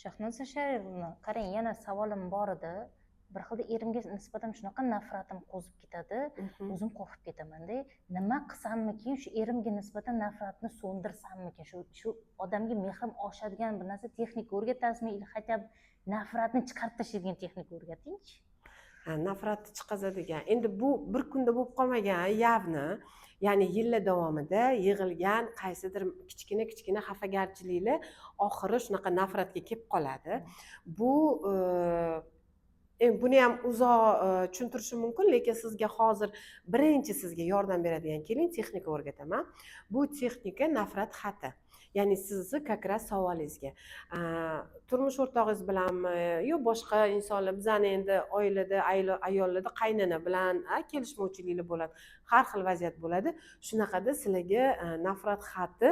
Shahnoza Sharipova, qarang, yana savolim bor edi. Bir xilda erimga nisbatan shunaqa nafratim qo'zib ketadi, o'zim qo'rqib ketaman-da. Nima qilsammikin, shu erimga nisbatan nafratni so'ndirsammikin, shu odamga mehrim oshadigan bir narsa texnika o'rgatasizmi, yoki хотя бы nafratni chiqarib tashlaydigan texnika o'rgatingchi. Nafratni chiqazadigan. Endi bu bir kunda bo'lib qolmagan yavni, ya'ni yillar davomida yig'ilgan qaysidir kichkina xafagarchiliklar oxiri shunaqa nafratga kelib qoladi. Bu buni ham uzoq tushuntirishim mumkin, lekin sizga hozir birinchi sizga yordam beradigan keling, texnika o'rgataman. Bu texnika nafrat xati. Ya'ni sizni как раз savolingizga turmush o'rtog'ingiz bilanmi yo boshqa insonlar, bizani endi oilada ayollarda qaynona bilan kelishmovchiliklar bo'ladi, har xil vaziyat bo'ladi. Shunaqada sizlarga nafrat xati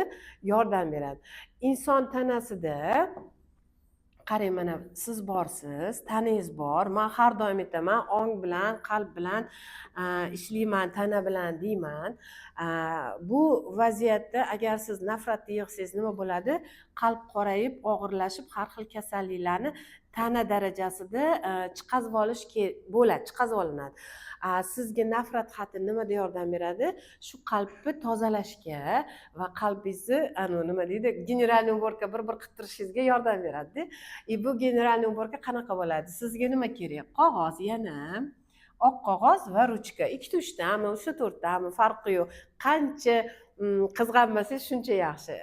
yordam beradi. Inson tanasida qarang, mana siz borsiz, tanangiz bor. Men har doim aytaman, ong bilan, qalb bilan ishlayman, tana bilan deyman. Bu vaziyatda agar siz nafratni yig'sangiz nima bo'ladi? Qalb qorayib, og'irlashib, har xil kasalliklarni tana darajasida chiqazib olish bo'ladi, chiqazib olinadi. Sizga nafrat xati nimada yordam beradi? Shu qalbni tozalashga va qalbingizni nima deydi, generalniy уборка bir qilib turishingizga yordam beradi. Bu generalniy уборка qanaqa bo'ladi? Sizga nima kerak? Qog'oz, yana oq qog'oz va ruchka. 2-3tami, 3-4tami, farqi yo'q. Qancha qizg'anmasangiz shuncha yaxshi.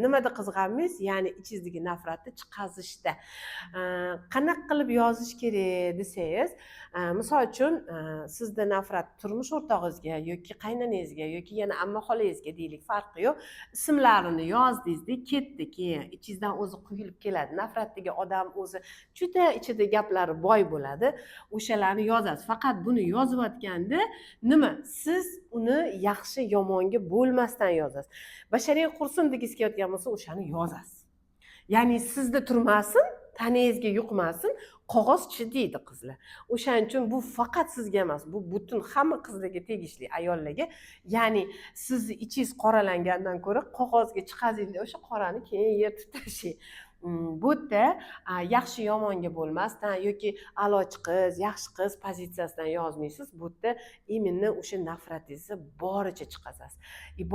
Nimada qizg'anmaysiz? Ya'ni ichingizdagi nafratni chiqazishda. Qanaqa qilib yozish kerak desangiz, misol uchun sizda nafrat turmush o'rtog'ingizga yoki qaynonangizga yoki yana amma xolangizga deylik, farqi yo'q. Ismlarini yozdingizda, ketdi, keyin ichingizdan o'zi quyilib keladi. Nafratdagi odam o'zi juda ichida gaplari boy bo'ladi. O'shalarni yozasiz. Faqat buni yozayotganda nima? Siz uni yaxshi yomonga bo'lmasdan yozasiz. Bashariy qursin degingiz kelayotgan bo'lsa, o'shani yozasiz. Ya'ni sizda turmasin, tanangizga yuqmasin, qog'oz chidaydi qizlar. O'shaning uchun bu faqat sizga emas, bu butun hamma qizlarga tegishli, ayollarga. Ya'ni sizni ichingiz qoralangandan ko'ra qog'ozga chiqazingda o'sha qorani keyin yertib tashlang. Bu yerda yaxshi yomonga bo'lmasdan yoki a'lochi qiz, yaxshi qiz pozitsiyasidan yozmaysiz. Bu yerda именно o'sha nafratingizni boricha chiqazasiz.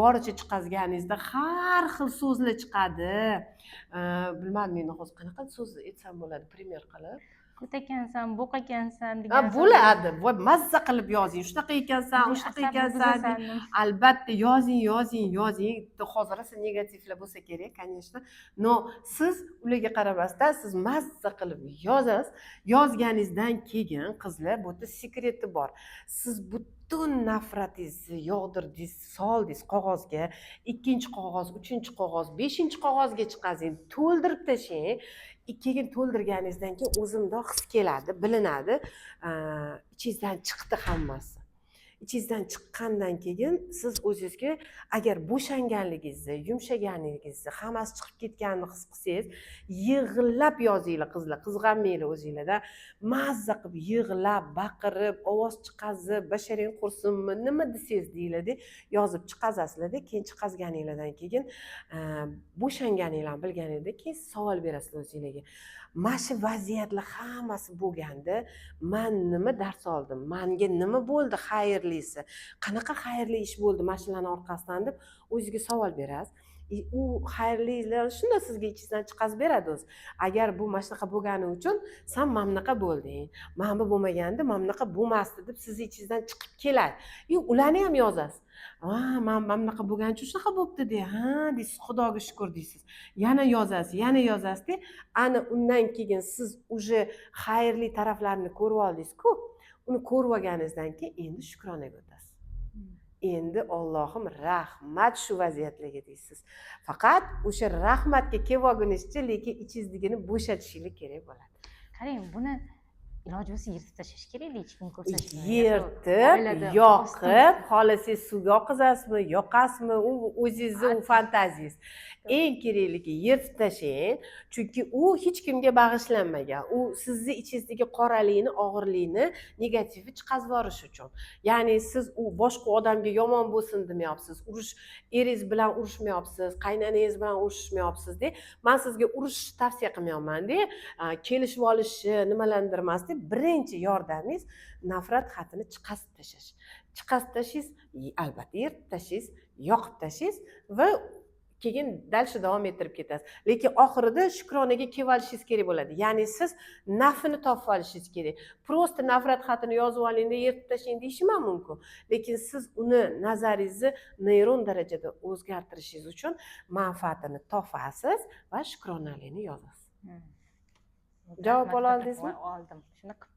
Boricha chiqazganingizda har xil so'zlar chiqadi. Bilmadim, men hozir qanaqa so'z aytsam bo'ladi, primer qilib. Kut ekansan, bo'q ekansan degan. Bo'ladi. Voy, mazza qilib yozing. Shunaqa ekansan, shunaqa ekansan. Albatta yozing. Hozir esa negativlar bo'lsa kerak, конечно. No, siz ularga qaramasdan siz mazza qilib yozasiz. Yozganingizdan keyin qizlar, bu yerda sekreti bor. Siz butun nafratingizni yog'dirdingiz, soldingiz qog'ozga, 2-qog'oz, 3-qog'oz, 5-qog'ozga chiqazing, to'ldirib tashlang. Keyin to'ldirganingizdan keyin o'zimda his keladi, bilinadi. Ichingizdan chiqdi hammasi. Ichingizdan chiqqandan keyin siz o'zingizga agar bo'shanganligingizni, yumshaganingizni, hammasi chiqib ketganini his qilsangiz, yig'lab yozinglar qizlar, qizg'anmanglar o'zinglarda. Mazza qilib yig'lab, baqirib, ovoz chiqazib, basharing qursinmi, nima desangiz deyiladi, yozib chiqazasizlar-da. Keyin chiqazganinglardan keyin bo'shanganinglarni bilganingizda keyin savol berasizlar o'zingizlarga. Mana shu vaziyatlar hammasi bo'lganda men nima dars oldim? Menga nima bo'ldi xayrlisi? Qanaqa xayrli ish bo'ldi mana shularning orqasidan deb o'zingizga savol berasiz. U xayrlilar shunda sizga ichingizdan chiqazib beradi o'zi. Agar bu mana shunaqa bo'lgani uchun sen mana bunaqa bo'lding, mana bu bo'lmaganda mana bunaqa bo'lmasdi deb sizni ichingizdan chiqib keladi. Ularni ham yozasiz. Men bunaqa bo'lgani uchun shunaqa bo'pti de, deysiz, Xudoga shukr deysiz. Yana yozasiz-da. Ana undan keyin siz uje xayrli taraflarini ko'rib oldingiz-ku. Uni ko'rib olganingizdan keyin endi shukronaga o'tasiz. Endi Allohim rahmat shu vaziyatlarga deysiz. Faqat o'sha rahmatga kelib olgunizcha, lekin ichingizdagini bo'shatishingiz kerak bo'ladi. Qarang, buni iloji bo'lsa yirtib tashlash kerak lechkani ko'rsatishni. yirtib yoqib xohlasangiz suvga oqizasizmi yoqasizmi u o'zingizni u fantaziyingiz. Eng kerakligi yirtib tashlang, chunki u hech kimga bag'ishlanmagan. U sizni ichingizdagi qoralikni, og'irlikni negativni chiqazib yuborish uchun. Ya'ni siz u boshqa odamga yomon bo'lsin demayapsiz, eringiz bilan urushmayapsiz, qaynonangiz bilan urushmayapsiz-da. Men sizga urishishni tavsiya qilmayapman-da, kelishib olishni nimalarnidir emas-da. Birinchi yordamingiz nafrat xatini chiqazib tashlash. Chiqazib tashlaysiz, albatta yirtib tashlaysiz, yoqib tashlaysiz va keyin dalshi davom ettirib ketasiz. Lekin oxirida Shukronaga kelib olishingiz kerak bo'ladi. Ya'ni siz nafini topib olishingiz kerak. Prosta nafrat xatini yozib olingda yirtib tashlang deyishim ham mumkin. Lekin siz uni nazaringizni neyron darajada o'zgartirishingiz uchun manfaatini topasiz va Shukronalikni yozasiz. Javob ola oldingizmi? Oldim. Shuni qilib